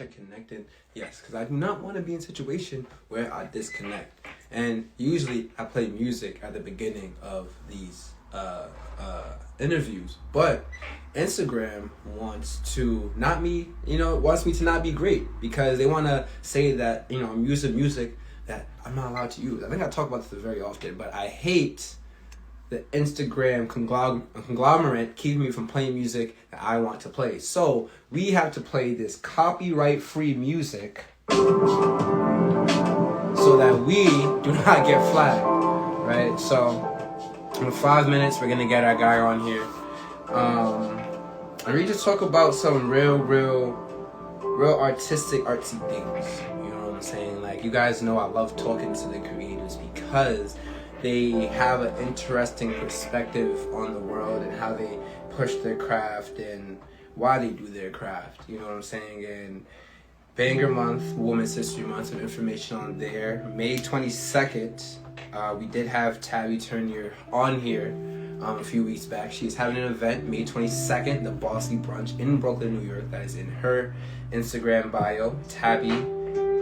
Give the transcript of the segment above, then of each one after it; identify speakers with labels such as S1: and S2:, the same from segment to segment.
S1: Connected, yes, because I do not want to be in a situation where I disconnect. And usually I play music at the beginning of these interviews, but Instagram wants me to not be great because they want to say that I'm using music that I'm not allowed to use. I think I talk about this very often, but I hate the Instagram conglomerate keeping me from playing music that I want to play. So we have to play this copyright-free music so that we do not get flagged, right? So in 5 minutes, we're gonna get our guy on here, and we just talk about some real artsy things. You know what I'm saying? Like, you guys know I love talking to the creators because they have an interesting perspective on the world and how they push their craft and why they do their craft. You know what I'm saying? And Banger Month, Women's History Month, some information on there. May 22nd, we did have Tabby Turnier on here a few weeks back. She's having an event, May 22nd, the Bossy Brunch in Brooklyn, New York. That is in her Instagram bio. Tabby,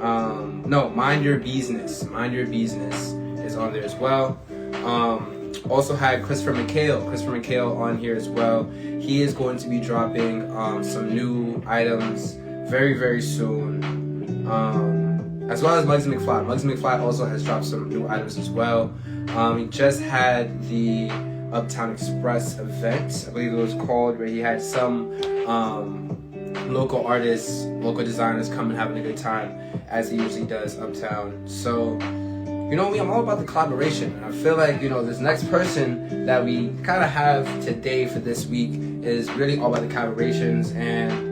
S1: Mind Your Business. Mind Your Business is on there as well. Also had Christopher McHale on here as well. He is going to be dropping some new items very, very soon. As well as Muggsy McFly. Muggsy McFly also has dropped some new items as well. He just had the Uptown Express event, I believe it was called, where he had some local artists, local designers come and having a good time, as he usually does uptown. So you know me, I'm all about the collaboration. I feel like, this next person that we kind of have today for this week is really all about the collaborations. And,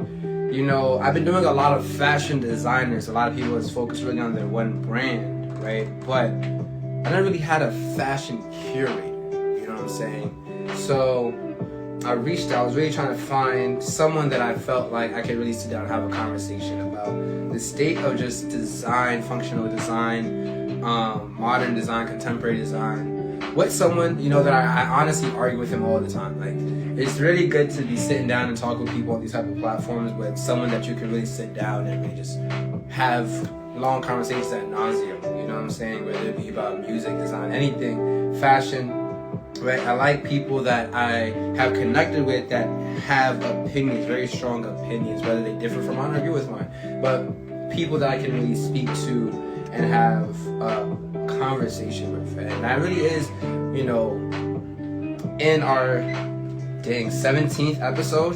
S1: I've been doing a lot of fashion designers. A lot of people is focused really on their one brand, right? But I never really had a fashion curator, you know what I'm saying? So I was really trying to find someone that I felt like I could really sit down and have a conversation about the state of just design, functional design, modern design, contemporary design, with someone that I honestly argue with him all the time. Like, it's really good to be sitting down and talk with people on these type of platforms, with someone that you can really sit down and really just have long conversations ad nauseum. You know what I'm saying? Whether it be about music, design, anything, fashion, right? I like people that I have connected with that have opinions, very strong opinions, whether they differ from mine or agree with mine, but people that I can really speak to and have a conversation with. And that really is, in our 17th episode,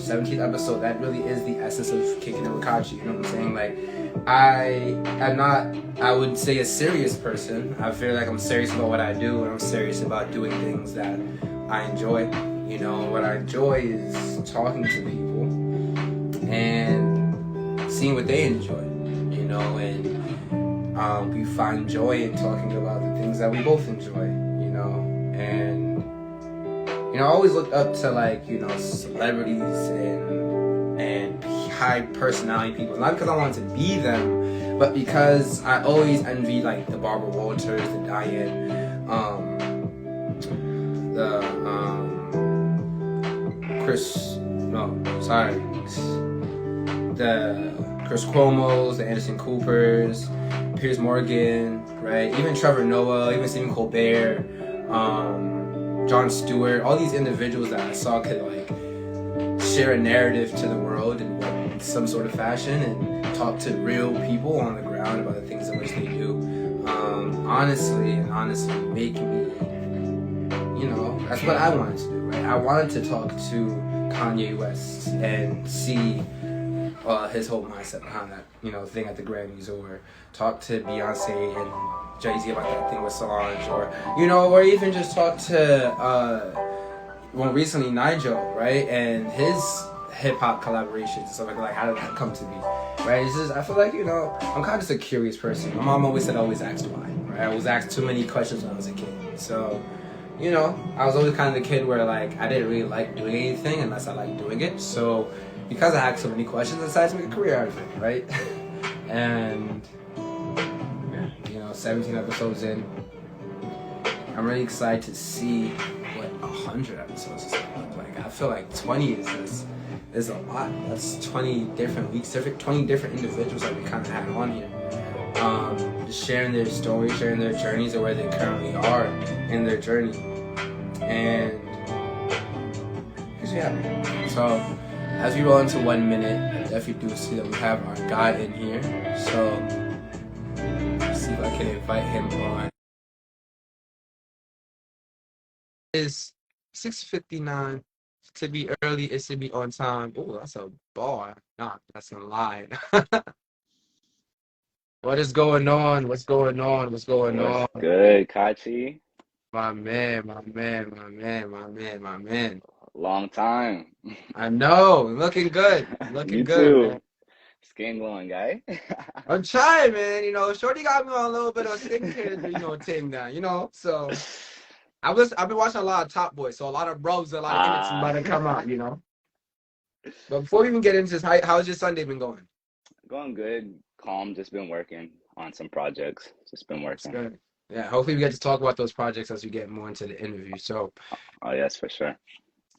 S1: that really is the essence of Kickin with Kachi. You know what I'm saying? Like, I am not, I would say, a serious person. I feel like I'm serious about what I do, and I'm serious about doing things that I enjoy. What I enjoy is talking to people and seeing what they enjoy, and we find joy in talking about the things that we both enjoy, and I always looked up to celebrities and high personality people, not because I wanted to be them, but because I always envied the Barbara Walters, the Diane, the Chris Cuomos, the Anderson Coopers, Piers Morgan, right? Even Trevor Noah, even Stephen Colbert, Jon Stewart, all these individuals that I saw could share a narrative to the world in some sort of fashion and talk to real people on the ground about the things in which they do. Honestly make me, that's what I wanted to do, right? I wanted to talk to Kanye West and see his whole mindset behind that, thing at the Grammys, or talk to Beyonce and Jay-Z about that thing with Solange, or even just talk to, recently Nigel, right? And his hip-hop collaborations and stuff like how did that come to be, right? It's just, I feel like, I'm kind of just a curious person. My mom always said I always asked why, right? I was asked too many questions when I was a kid. So, I was always kind of the kid where I didn't really like doing anything unless I liked doing it. So because I asked so many questions, I decided to make a career out of it, right? And 17 episodes in, I'm really excited to see what 100 episodes is going to look like. I feel like 20 is just is a lot. That's 20 different weeks, 20 different individuals that we kind of had on here. Just sharing their stories, sharing their journeys and where they currently are in their journey. And yeah. So as we roll into 1 minute, I definitely do see that we have our guy in here. So let's see if I can invite him on. It's 6:59. To be early is to be on time. Oh, that's a bar. Nah, that's a lie. What is going on? What's going on? What's going
S2: What's
S1: on?
S2: good, Kachi?
S1: My man, my man, my man, my man, my man.
S2: Long time.
S1: I know, looking good. Looking
S2: You
S1: good, man.
S2: too. Skin glowing guy.
S1: I'm trying, man. Shorty got me on a little bit of skincare, thing now, So I've been watching a lot of Top Boy, so a lot of bros, a lot of innocence about to come out. But before we even get into this, how's your Sunday been going?
S2: Going good. Calm. Just been working on some projects. Just been
S1: That's
S2: working.
S1: good. Yeah, hopefully we get to talk about those projects as we get more into the interview.
S2: Oh, yes, for sure.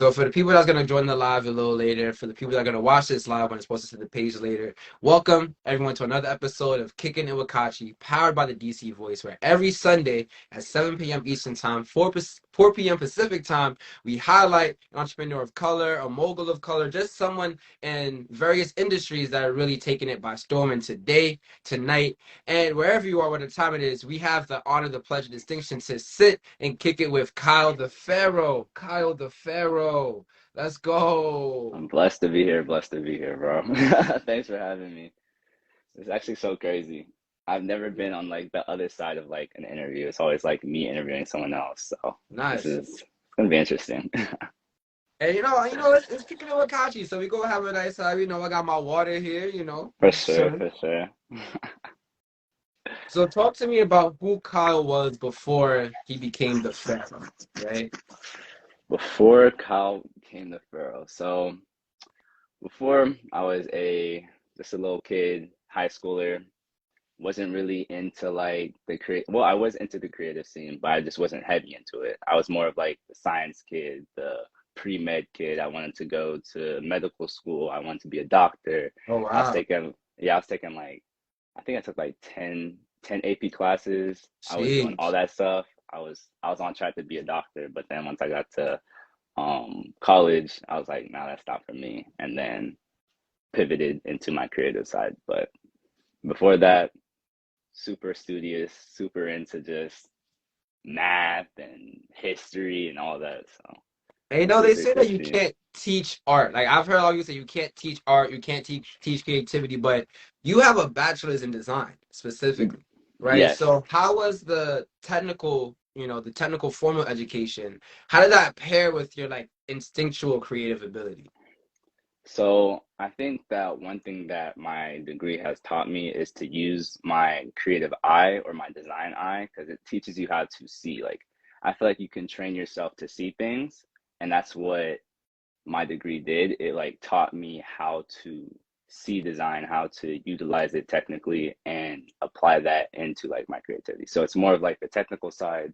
S1: So for the people that's gonna join the live a little later, for the people that are gonna watch this live when it's posted to the page later, welcome everyone to another episode of Kickin with Kachi, powered by the DC Voice, where every Sunday at 7 p.m. Eastern Time, 4 p.m. Pacific Time, we highlight an entrepreneur of color, a mogul of color, just someone in various industries that are really taking it by storm. And today, tonight, and wherever you are, whatever time it is, we have the honor, the pleasure, distinction to sit and kick it with Kyle the Pharaoh. Kyle the Pharaoh. Let's go.
S2: I'm blessed to be here. Blessed to be here, bro. Thanks for having me. It's actually so crazy. I've never been on like the other side of like an interview. It's always like me interviewing someone else. So this
S1: Nice.
S2: is it's gonna be interesting.
S1: And let's kick it with Kachi. So we go have a nice time. I got my water here.
S2: For sure,
S1: Sure.
S2: for sure.
S1: So talk to me about who Kyle was before he became the Pharaoh, right?
S2: Before Kyle became the Pharaoh. So before I was just a little kid, high schooler, wasn't really into like I was into the creative scene, but I just wasn't heavy into it. I was more of like the science kid, the pre-med kid. I wanted to go to medical school. I wanted to be a doctor.
S1: Oh
S2: I was
S1: wow.
S2: taking I was taking like I think I took like ten AP classes. I was doing all
S1: Jeez.
S2: that stuff. I was on track to be a doctor, but then once I got to college, I was like, nah, that's not for me. And then pivoted into my creative side. But before that, super studious, super into just math and history and all that. So
S1: And they
S2: super
S1: say that you
S2: history.
S1: can't teach art. Like I've heard all you say you can't teach art, you can't teach creativity, but you have a bachelor's in design specifically, right?
S2: Yes.
S1: So how was the technical formal education? How did that pair with your like instinctual creative ability?
S2: So I think that one thing that my degree has taught me is to use my creative eye or my design eye because it teaches you how to see. Like I feel like you can train yourself to see things, and that's what my degree did. It like taught me how to see design, how to utilize it technically and apply that into like my creativity. So it's more of like the technical side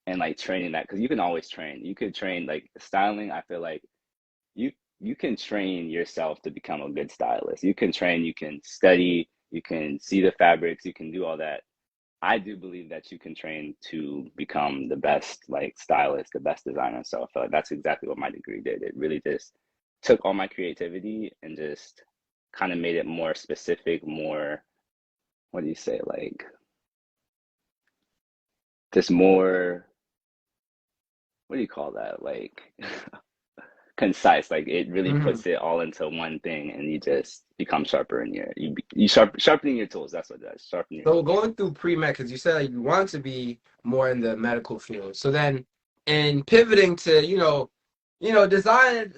S2: and like training that because you can always train. You could train like styling. I feel like you you can train yourself to become a good stylist. You can train, you can study, you can see the fabrics, you can do all that. I do believe that you can train to become the best like stylist, the best designer. So I feel like that's exactly what my degree did. It really just took all my creativity and just kind of made it more specific, more what do you say, like just more what do you call that? Like concise. Like it really
S1: Mhm.
S2: puts it all into one thing, and you just become sharper in sharpening your tools. That's what it does. Sharpen your
S1: So
S2: tools.
S1: going through pre-med, because you said like, you want to be more in the medical field. So then, and pivoting to design,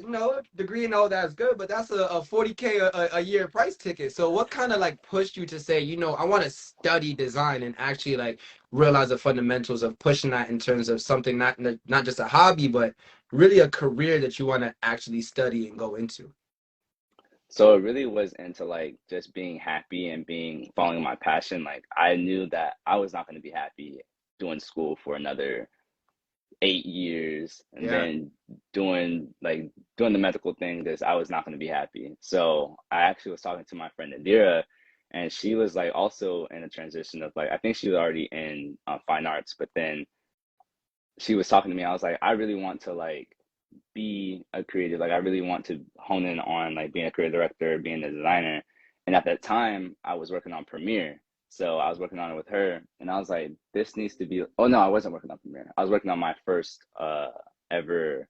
S1: degree and all that's good, but that's a 40K a year price ticket. So what kind of like pushed you to say, I want to study design and actually like realize the fundamentals of pushing that in terms of something not just a hobby, but really a career that you want to actually study and go into.
S2: So it really was into like just being happy and being following my passion. Like I knew that I was not going to be happy doing school for another 8 years, and
S1: Yeah.
S2: then doing the medical thing because I was not going to be happy. So I actually was talking to my friend Adira, and she was like also in a transition of like I think she was already in fine arts, but then she was talking to me. I was like, I really want to like be a creative. Like I really want to hone in on like being a creative director, being a designer. And at that time, I was working on Premiere. So I was working on it with her, and I was like, this needs to be. Oh no, I wasn't working on Premiere. I was working on my first ever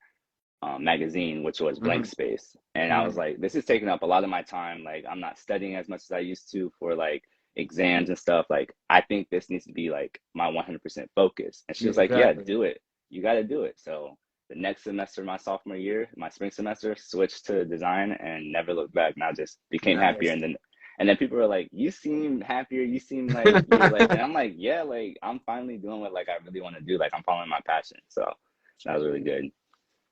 S2: magazine, which was Blank
S1: Hmm.
S2: Space. And I was
S1: Hmm.
S2: like, this is taking up a lot of my time. Like I'm not studying as much as I used to for like exams and stuff. Like I think this needs to be like my 100% focus. And she
S1: Yeah,
S2: was like, yeah,
S1: exactly.
S2: do it. You got to do it. So the next semester, my sophomore year, my spring semester, switched to design and never looked back. And I just became happier.
S1: Nice.
S2: And then people were like, you seem happier. You seem like you're like, and I'm like, yeah, like I'm finally doing what like I really want to do. Like I'm following my passion. So that was really good.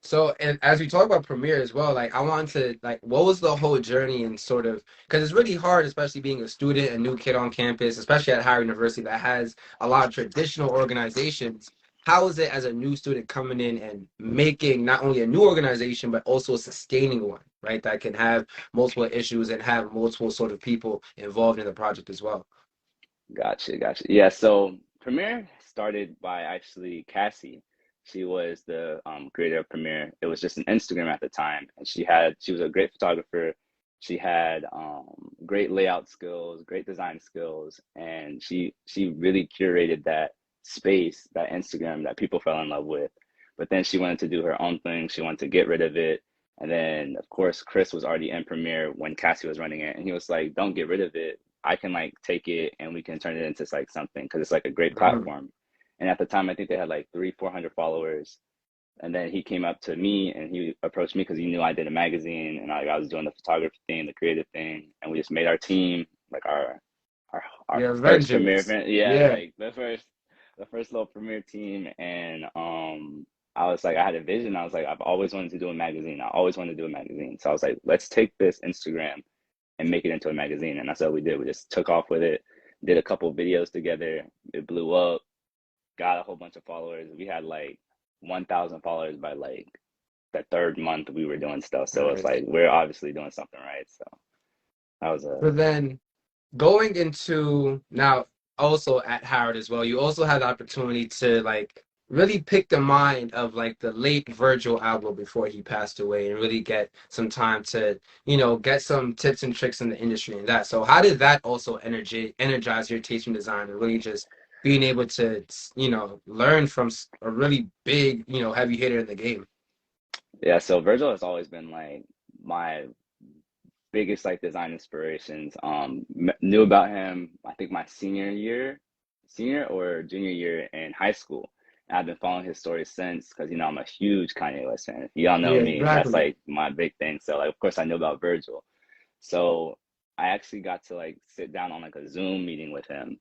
S1: So, and as we talk about Premiere as well, like I want to like, what was the whole journey and sort of because it's really hard, especially being a student, a new kid on campus, especially at Howard University that has a lot of traditional organizations. How is it as a new student coming in and making not only a new organization but also a sustaining one, right? That can have multiple issues and have multiple sort of people involved in the project as well.
S2: Gotcha, gotcha. Yeah, so Premiere started by actually Cassie. She was the creator of Premiere. It was just an Instagram at the time, and she was a great photographer. She had great layout skills, great design skills, and she really curated that space, that Instagram that people fell in love with. But then she wanted to do her own thing. She wanted to get rid of it. And then, of course, Chris was already in Premiere when Cassie was running it, and he was like, "Don't get rid of it. I can like take it and we can turn it into like something because it's like a great
S1: Mhm.
S2: platform." And at the time, I think they had like 400 followers. And then he came up to me and he approached me because he knew I did a magazine and I was doing the photography thing, the creative thing, and we just made our team like our
S1: The
S2: first premiere
S1: Avengers.
S2: event. Yeah,
S1: Yeah.
S2: like the first little premiere team. And I was like, I had a vision. I was like, I've always wanted to do a magazine. I always wanted to do a magazine. So I was like, let's take this Instagram and make it into a magazine. And that's what we did. We just took off with it, did a couple videos together. It blew up, got a whole bunch of followers. We had like 1,000 followers by like the third month we were doing stuff. So it's
S1: Nice.
S2: like we're obviously doing something right. So that was a
S1: But then going into now also at Howard as well, you also had the opportunity to like really pick the mind of like the late Virgil Abloh before he passed away and really get some time to, get some tips and tricks in the industry and that. So how did that also energize your taste in design and really just being able to, learn from a really big, heavy hitter in the game?
S2: yeah. So Virgil has always been like my biggest like design inspirations. Knew about him I think my senior or junior year in high school. And I've been following his story since because I'm a huge Kanye West fan. If y'all know
S1: Yeah,
S2: me, that's
S1: exactly.
S2: like my big thing. So like of course I know about Virgil. So I actually got to like sit down on like a Zoom meeting with him,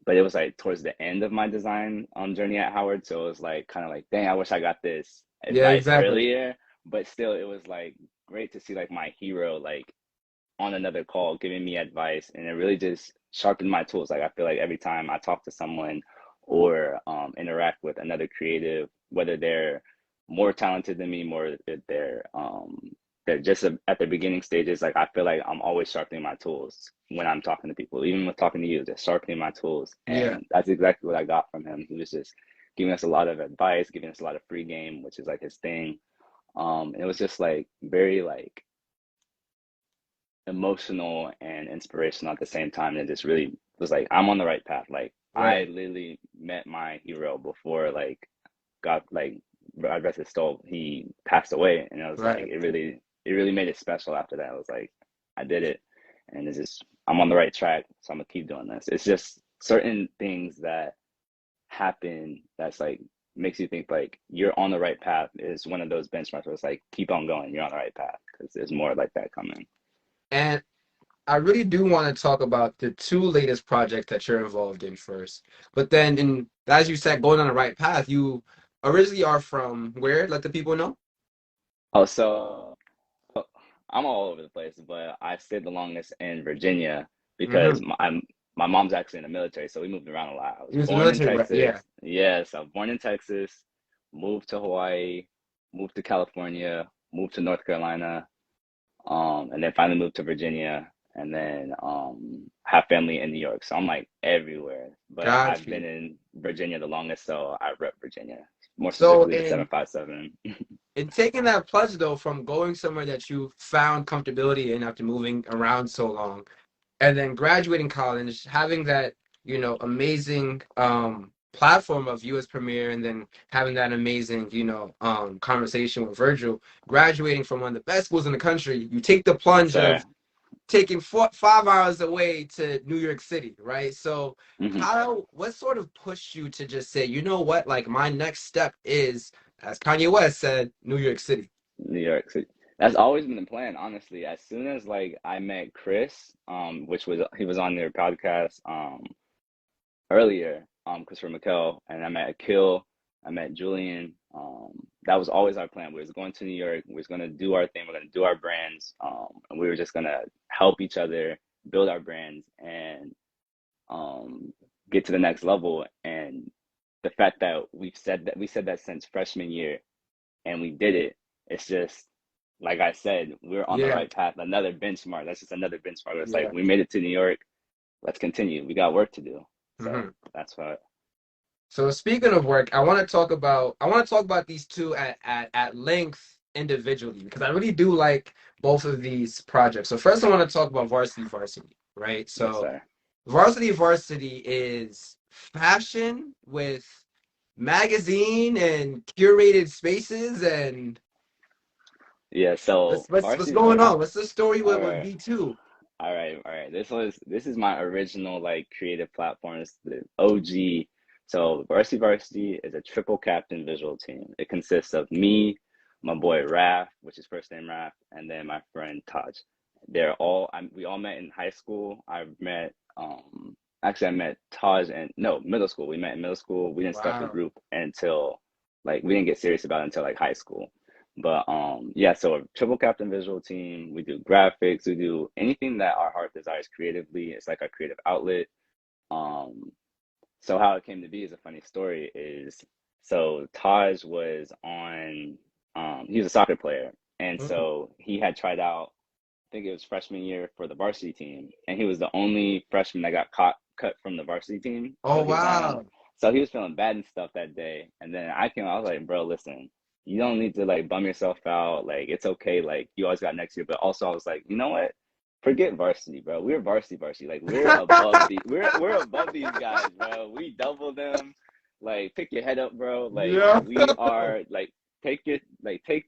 S2: but it was like towards the end of my design journey at Howard. So it was like kind of like, dang, I wish I got this
S1: Yeah,
S2: advice
S1: exactly.
S2: earlier. But still, it was like great to see like my hero like on another call giving me advice, and it really just sharpened my tools. Like I feel like every time I talk to someone or interact with another creative, whether they're more talented than me, more if they're just at the beginning stages, like I feel like I'm always sharpening my tools when I'm talking to people, even with talking to you, just sharpening my tools.
S1: Yeah.
S2: And that's exactly what I got from him. He was just giving us a lot of advice, giving us a lot of free game, which is like his thing. And it was just like very like emotional and inspirational at the same time. And it just really was like, I'm on the right path. Like I
S1: Right.
S2: literally met my hero before like got like God rest his soul, he passed away. And it was like
S1: Right.
S2: it really made it special after that. It was like I did it and it's just I'm on the right track. So I'm gonna keep doing this. It's just certain things that happen that's like makes you think like you're on the right path is one of those benchmarks where it's like keep on going, you're on the right path because there's more like that coming.
S1: And I really do want to talk about the two latest projects that you're involved in first. But then, as you said, going on the right path, you originally are from where? Let the people know.
S2: Oh, so I'm all over the place, but I stayed the longest in Virginia because
S1: Mm-hmm.
S2: my mom's actually in the military, so we moved around a lot. I was
S1: He was a
S2: born in
S1: military brat. Yeah.
S2: Texas. Yes, I was born in Texas, moved to Hawaii, moved to California, moved to North Carolina, and then finally moved to Virginia, and then have family in New York. So I'm like everywhere, but
S1: Got
S2: I've
S1: you.
S2: been in Virginia the longest, so I rep Virginia, more
S1: So
S2: specifically the
S1: in
S2: 757.
S1: in taking that plunge though from going somewhere that you found comfortability in after moving around so long, and then graduating college, having that, amazing platform of US Premiere, and then having that amazing, conversation with Virgil, graduating from one of the best schools in the country, you take the
S2: Yes,
S1: plunge
S2: sir.
S1: of taking 5 hours away to New York City, right? So
S2: Hmm.
S1: what sort of pushed you to just say, you know what, like my next step is, as Kanye West said, New York City.
S2: New York City. That's always been the plan, honestly. As soon as like I met Chris, which was he was on their podcast, earlier, Christopher McKell, and I met Akil, I met Julian. That was always our plan. We was going to New York. We was gonna do our thing. We're gonna do our brands, and we were just gonna help each other build our brands and um, get to the next level. And the fact that we said that since freshman year, and we did it. It's just like I said, we're on the
S1: Yeah,
S2: right path. Another benchmark. That's just another benchmark. It's like
S1: yeah.
S2: we made it to New York. Let's continue. We got work to do. So
S1: Hmm.
S2: that's why.
S1: So speaking of work, I want to talk about these two at length individually, because I really do like both of these projects. So first I want to talk about Varsity, right?
S2: Yes,
S1: So
S2: sir.
S1: Varsity is fashion with magazine and curated spaces, and
S2: Yeah. So
S1: what's
S2: varsity
S1: going
S2: varsity.
S1: on? What's the story
S2: All
S1: with
S2: right.
S1: V2?
S2: All right. This is my original like creative platform. It's the OG. So varsity is a triple captain visual team. It consists of me, my boy Raf, which is first name Raf, and then my friend Taj. We all met in high school. I met Taj and no middle school. We met in middle school. We didn't start the
S1: Wow.
S2: group until like we didn't get serious about it until like high school. But yeah, so a triple captain visual team, we do graphics, we do anything that our heart desires creatively. It's like our creative outlet. Um, so how it came to be is a funny story is so Taj was on he was a soccer player, and
S1: Mm.
S2: so he had tried out, I think it was freshman year for the varsity team, and he was the only freshman that got cut from the varsity team.
S1: Oh
S2: So he was on,
S1: wow.
S2: so he was feeling bad and stuff that day. And then I was like, bro, listen, you don't need to like bum yourself out. Like it's okay. Like you always got next year. But also I was like, you know what? Forget varsity, bro. We're varsity. Like we're above these guys, bro. We double them. Like pick your head up, bro. Like
S1: Yeah.
S2: we are like take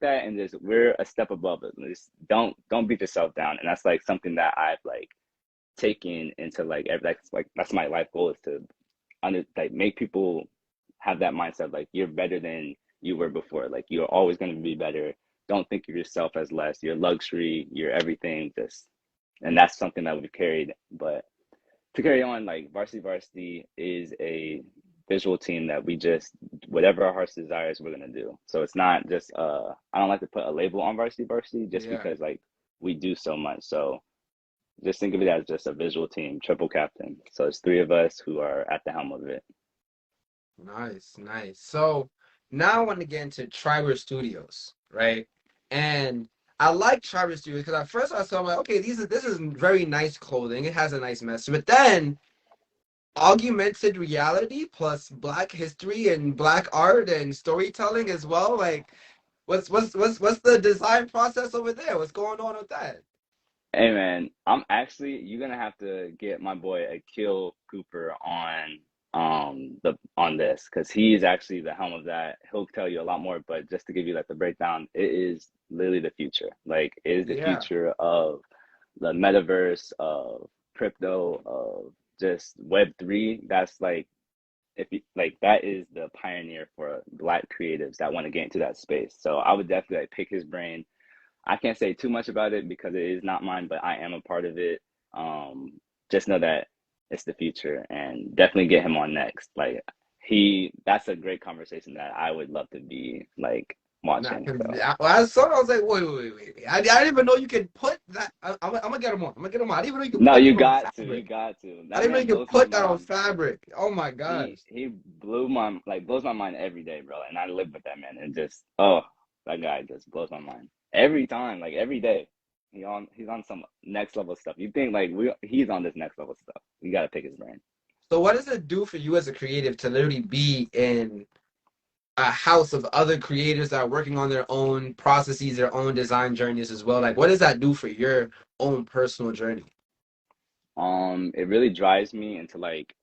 S2: that and just we're a step above it. Just don't beat yourself down. And that's like something that I've like taken into like that's my life goal is to make people have that mindset like you're better than you were before. Like you're always going to be better. Don't think of yourself as less. You're luxury. You're everything. Just and that's something that we've carried. But to carry on, like varsity is a visual team that we just whatever our heart's desires we're gonna do. So it's not just I don't like to put a label on varsity just
S1: Yeah.
S2: because like we do so much. So just think of it as just a visual team, triple captain. So it's three of us who are at the helm of it.
S1: Nice, nice. So now I want to get into Triber Studios, right? And I like Triber Studios because at first I saw, I'm like, okay, this is very nice clothing. It has a nice message. But then augmented reality plus Black history and Black art and storytelling as well. Like, what's the design process over there? What's going on with that?
S2: Hey man, you're gonna have to get my boy Akil Cooper on this because he's actually the helm of that. He'll tell you a lot more, but just to give you like the breakdown, it is literally the future. Like it is the
S1: Yeah,
S2: future of the metaverse, of crypto, of just Web3. That's like if you like that is the pioneer for Black creatives that want to get into that space. So I would definitely like pick his brain. I can't say too much about it because it is not mine, but I am a part of it. Um, just know that it's the future and definitely get him on next. Like that's a great conversation that I would love to be like.
S1: Nah,
S2: watching.
S1: because
S2: So
S1: when I saw it, I was like, wait. I didn't even know you could put that. I'm gonna get them on. I'm gonna get them on. I didn't even know you could
S2: no,
S1: put
S2: you
S1: that on
S2: got to, you
S1: fabric.
S2: got to.
S1: I
S2: That
S1: didn't know
S2: man
S1: you could
S2: blows my
S1: put that on
S2: mind.
S1: fabric. Oh my gosh.
S2: He blows my mind every day, bro. And I live with that man, and just oh, that guy just blows my mind every time, like every day. He's on some next level stuff. You think like he's on this next level stuff. You got to pick his brain.
S1: So what does it do for you as a creative to literally be in a house of other creators that are working on their own processes, their own design journeys as well? Like, what does that do for your own personal journey?
S2: It really drives me into like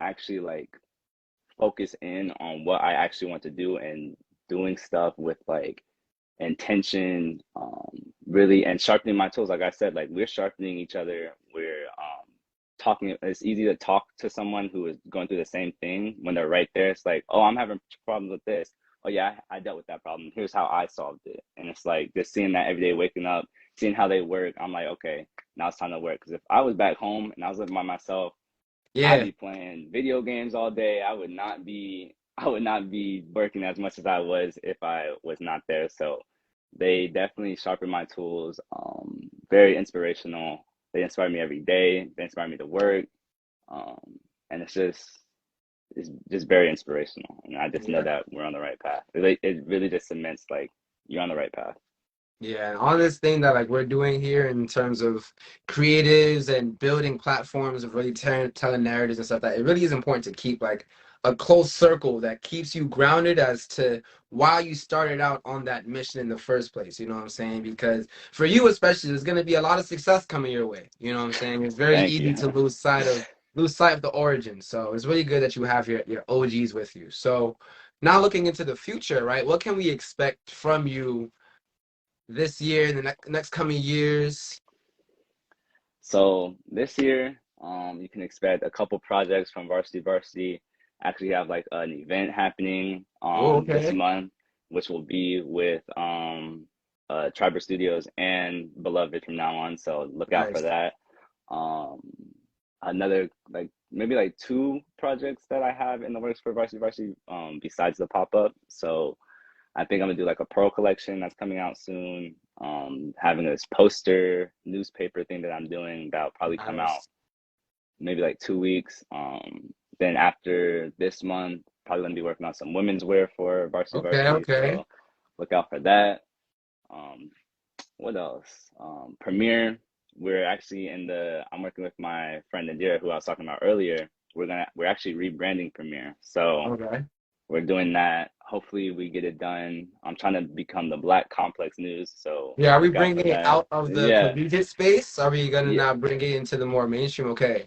S2: actually like focus in on what I actually want to do and doing stuff with like intention, really, and sharpening my tools. Like I said, like we're sharpening each other. We're talking. It's easy to talk to someone who is going through the same thing when they're right there. It's like, oh, I'm having problems with this. Oh yeah, I dealt with that problem. Here's how I solved it. And it's like just seeing that every day, waking up, seeing how they work. I'm like, okay, now it's time to work. Because if I was back home and I was living by myself, I'd
S1: Yeah.
S2: be playing video games all day. I would not be working as much as I was if I was not there. So they definitely sharpen my tools. Very inspirational. They inspire me every day. They inspire me to work. Um, and it's just very inspirational. And I just know
S1: Yeah.
S2: that we're on the right path. It really just cements like you're on the right path.
S1: Yeah, and all this thing that like we're doing here in terms of creatives and building platforms of really telling narratives and stuff, that it really is important to keep like a close circle that keeps you grounded as to why you started out on that mission in the first place. You know what I'm saying? Because for you especially, there's going to be a lot of success coming your way. You know what I'm saying? It's very
S2: Thank
S1: easy
S2: you.
S1: to lose sight of the origin. So it's really good that you have your OGs with you. So now looking into the future, right? What can we expect from you this year and the next coming years?
S2: So this year, you can expect a couple projects from Varsity Varsity. Actually have like an event happening
S1: Oh,
S2: this
S1: okay.
S2: month, which will be with Triber Studios and Beloved from now on. So look out for
S1: Nice.
S2: that. Um, another like maybe like two projects that I have in the works for Varsity Varsity besides the pop-up. So I think I'm gonna do like a Pearl collection that's coming out soon. Having this poster newspaper thing that I'm doing that'll probably come out
S1: Nice.
S2: maybe like 2 weeks. Then after this month, probably gonna be working on some women's wear for Varsity
S1: Okay,
S2: Varsity.
S1: okay.
S2: So look out for that. Um, what else? Premiere. We're actually I'm working with my friend Indira, who I was talking about earlier. We're actually rebranding Premiere. So
S1: Okay.
S2: we're doing that. Hopefully, we get it done. I'm trying to become the Black Complex News, so
S1: Yeah, are we
S2: look out for
S1: bringing it
S2: that.
S1: out of the
S2: Yeah,
S1: collegiate space? Are we gonna
S2: yeah.
S1: now bring it into the more mainstream? Okay.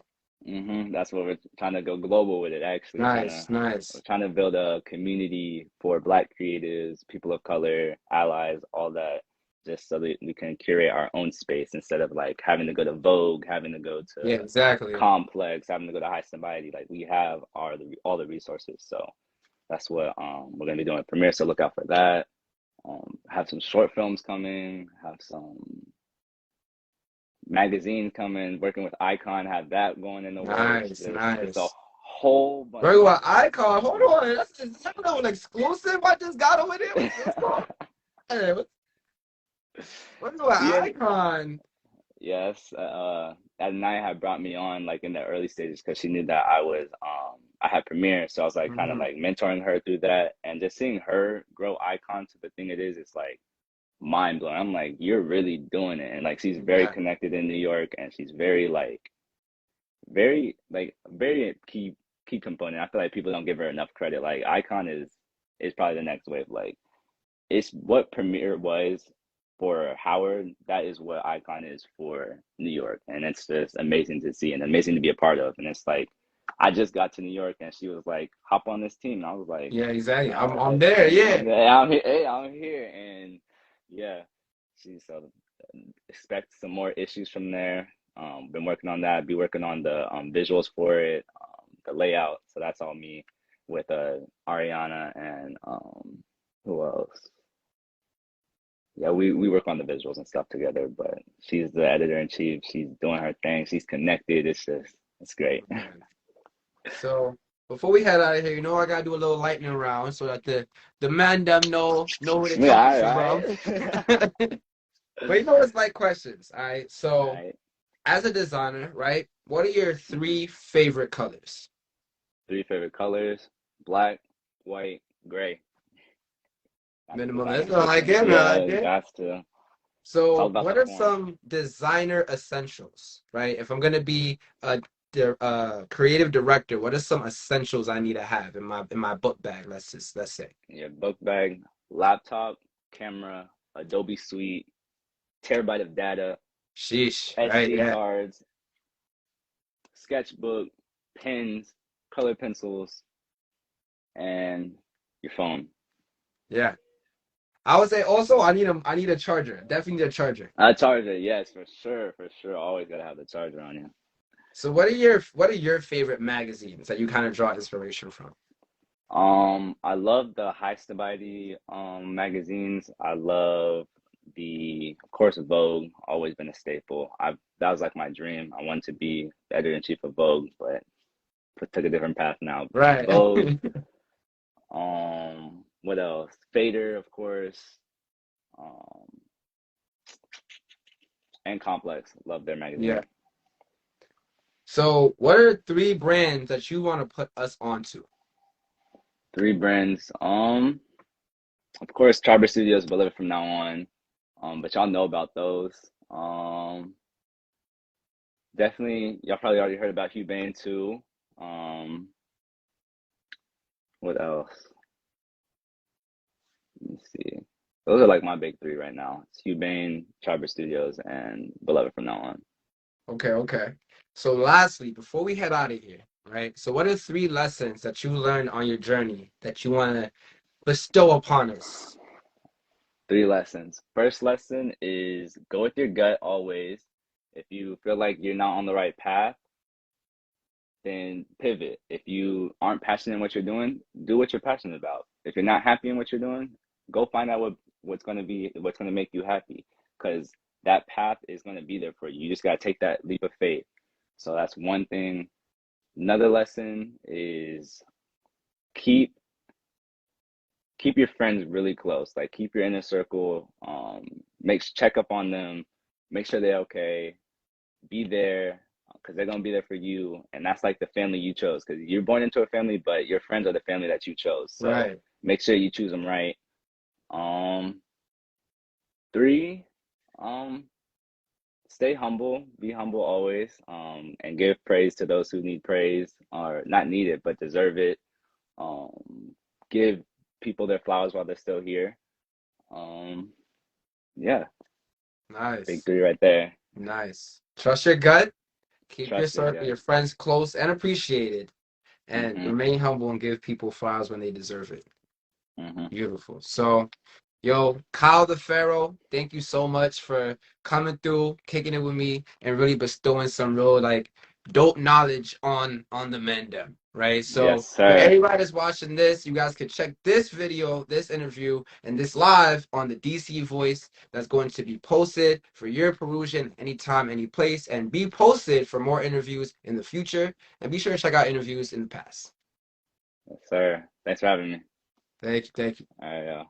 S2: That's what we're trying to go global with it. Actually,
S1: Nice,
S2: we're
S1: nice.
S2: trying to build a community for Black creatives, people of color, allies, all that, just so that we can curate our own space instead of like having to go to Vogue, having to go to
S1: Yeah, exactly.
S2: Complex, having to go to High Society. Like we have all the resources, so that's what we're gonna be doing at Premiere. So look out for that. Have some short films coming, have some magazines coming, working with Icon, have that going in the works.
S1: Nice,
S2: Just a
S1: nice.
S2: whole bunch
S1: Very
S2: of
S1: well.
S2: stuff.
S1: Icon. Hold on. Is that an exclusive I just got over there? What's going on? What's going
S2: Yeah,
S1: on? Icon?
S2: yes. Adonai had brought me on like in the early stages because she knew that I had Premiere, so I was like kind of
S1: Mhm.
S2: like mentoring her through that, and just seeing her grow Icon to the thing it is, it's like mind blowing. I'm like, you're really doing it, and like she's very
S1: Yeah.
S2: connected in New York, and she's very very key component. I feel like people don't give her enough credit. Like Icon is probably the next wave. Like it's what Premiere was for Howard. That is what Icon is for New York, and it's just amazing to see and amazing to be a part of. And it's like I just got to New York, and she was like, "Hop on this team." And I was like,
S1: Yeah, exactly.
S2: "All
S1: I'm
S2: right,
S1: there. Yeah.
S2: I'm here. Hey, I'm here." And yeah, she's expect some more issues from there. Been working on that. Be working on the visuals for it, the layout. So that's all me with Ariana and who else? Yeah, we work on the visuals and stuff together. But she's the editor in chief. She's doing her thing. She's connected. It's great.
S1: Okay. So before we head out of here, you know I gotta do a little lightning round so that the man them know where they're
S2: Yeah,
S1: coming
S2: all
S1: from.
S2: right.
S1: But you know it's like questions. All right.
S2: All
S1: So
S2: right.
S1: as a designer, right? What are your
S2: Mm-hmm.
S1: three favorite colors?
S2: Three favorite colors: black, white, gray. That's a designer
S1: Minimalism. I like
S2: statement.
S1: it. I like
S2: Yeah,
S1: it.
S2: got to. It's all
S1: So,
S2: about the
S1: what are
S2: form.
S1: some designer essentials, right? If I'm gonna be a creative director, what are some essentials I need to have in my book bag? Let's say.
S2: Your book bag, laptop, camera, Adobe Suite, terabyte of data,
S1: Sheesh, right?
S2: SD
S1: Yeah,
S2: cards, sketchbook, pens, color pencils, and your phone.
S1: yeah. I would say also I need a charger. Definitely need a charger.
S2: A charger, yes, for sure, for sure. Always gotta have the charger on you.
S1: So, what are your favorite magazines that you kind of draw inspiration from?
S2: I love the high stability magazines. I love of course, Vogue. Always been a staple. I That was like my dream. I wanted to be the editor in chief of Vogue, but took a different path now.
S1: Right.
S2: Vogue. What else? Fader, of course. Um, and Complex. Love their
S1: Yeah.
S2: magazine.
S1: So, what are three brands that you want to put us onto?
S2: Three brands. Of course, Charter Studios, but live it from now on. But y'all know about those. Definitely, y'all probably already heard about Hugh Bain too. Um, what else? Let me see. Those are like my big three right now. It's Hugh Bain, Charter Studios, and Beloved from now on.
S1: Okay, okay. So lastly, before we head out of here, right? So what are three lessons that you learned on your journey that you want to bestow upon us?
S2: Three lessons. First lesson is go with your gut always. If you feel like you're not on the right path, then pivot. If you aren't passionate in what you're doing, do what you're passionate about. If you're not happy in what you're doing, go find out what's gonna make you happy. Because that path is gonna be there for you. You just gotta take that leap of faith. So that's one thing. Another lesson is keep keep your friends really close. Like keep your inner circle. Check up on them, make sure they're okay, be there because they're gonna be there for you, and that's like the family you chose. Because you're born into a family, but your friends are the family that you chose. So
S1: Right.
S2: make sure you choose them right. Um, Three, um, stay humble, be humble always, and give praise to those who need praise or not need it but deserve it. Um, Give people their flowers while they're still here. Um, yeah, big
S1: Nice.
S2: three right there.
S1: Nice. Trust your gut, keep your
S2: Trust your
S1: circle,
S2: gut.
S1: your friends close and appreciated, and
S2: Mm-hmm.
S1: remain humble and give people flowers when they deserve it.
S2: Mm-hmm.
S1: Beautiful. So, yo, Kyle the Pharaoh, thank you so much for coming through, kicking it with me, and really bestowing some real like dope knowledge on the Menda, right?
S2: Yes,
S1: So for
S2: sir.
S1: everybody that's watching this, you guys can check this video, this interview, and this live on the DC Voice that's going to be posted for your perusal anytime, any place, and be posted for more interviews in the future. And be sure to check out interviews in the past.
S2: Yes, sir. Thanks for having me.
S1: Thank you, thank you.
S2: All right,